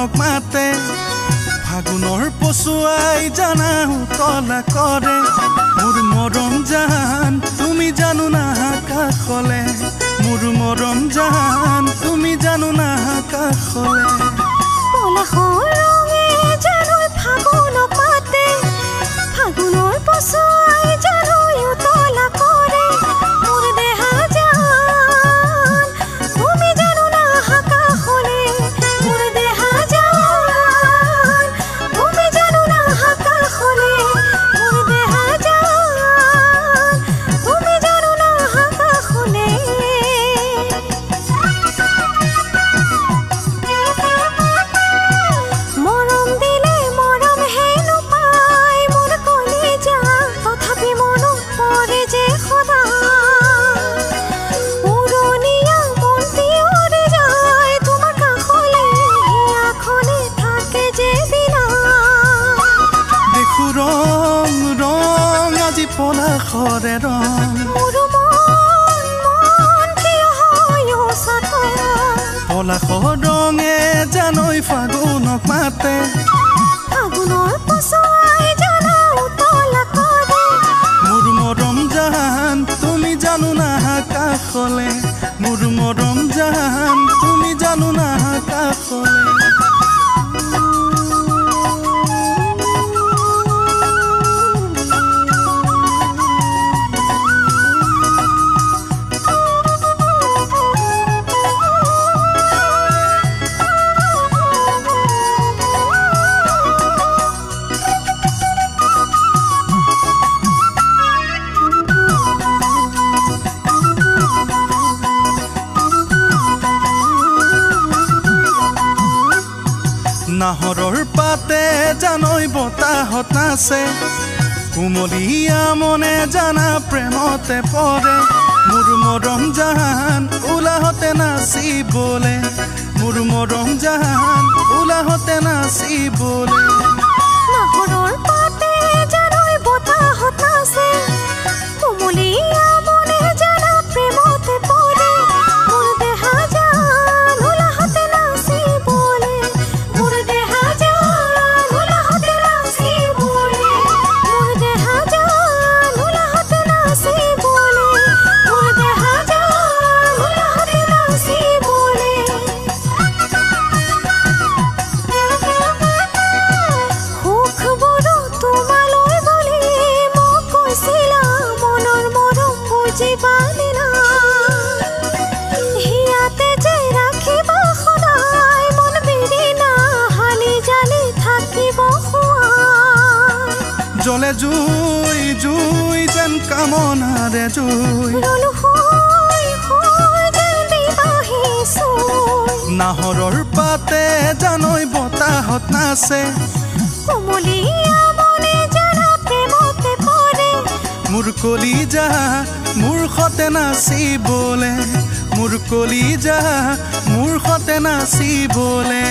ফাগুনক মাতে ফাগুনৰ পছুৱাই জানা উতলা কৰে মোৰ মৰম জান তুমি জানো না কাষলে মোৰ মৰম জান তুমি জানো না কাষলে পলাশৰ ৰঙে জানো ফাগুনক মাতে ফাগুনৰ পছুৱাই জানো উতলা কৰে মোৰ দেহা জান তুমি জানো না কাষলে মোৰ দেহা জান তুমি জানো না কাষলে মোৰ দেহা জান তুমি জানো না কাষলে মৰম দিলে মৰম হেনো পাই মোৰ কলিজা তথাপি মনত পৰে যে সদা উৰণীয়া মন্তি উৰি যায় তোমাৰ কাষলে আখলে থাকে যে বিনা দেখো ৰং ৰং আজি পলাশৰে ৰং মোৰ মন কিয় হয় অচাতন পলাশৰ ৰঙে জানৈ ফাগুনক মাতে ফাগুনৰ পছুৱাই জানা উতলা কৰে মোৰ মৰম জান তুমি জানো না কাষলে মোৰ মৰম জান তুমি জানো না কাষলে নাহৰৰ পাতে জানৈ বতাহত নাচে কুমলীয়া মনে জানা প্ৰেমতে পৰে মোৰ মৰম জান উলাহতে নাচিবলে মোৰ মৰম জান উলাহতে নাচিবলে নাহৰৰ পাতে জানৈ বতাহত নাচে কুমলীয়া মনে জানা প্ৰেমতে পৰে মোৰ দেহা জান উলাহতে নাচিবলে মোৰ দেহা জান উলাহতে নাচিবলে মোৰ দেহা জান উলাহতে নাচিবলে মোৰ দেহা জান উলাহতে নাচিবলে সুখ বড় তোমালৈ বুলি মোক কৈছিলা মনৰ মৰম বুজিবানে না হিয়াতে যে ৰাখিবা সদায় মন বিৰিনা হালি জালি থাকিব খোৱা জলে জুই জুই যেন কামনাৰে জুই ৰলো হৈ যেন বিবাহী চুই নাহৰৰ পাতে জানৈ বতাহত নাচে কোমলীয়া মনে জানা প্ৰেমতে পৰে মোৰ কলিজা মোৰ সতে নাচিবলে মোৰ কলিজা মোৰ সতে নাচিবলে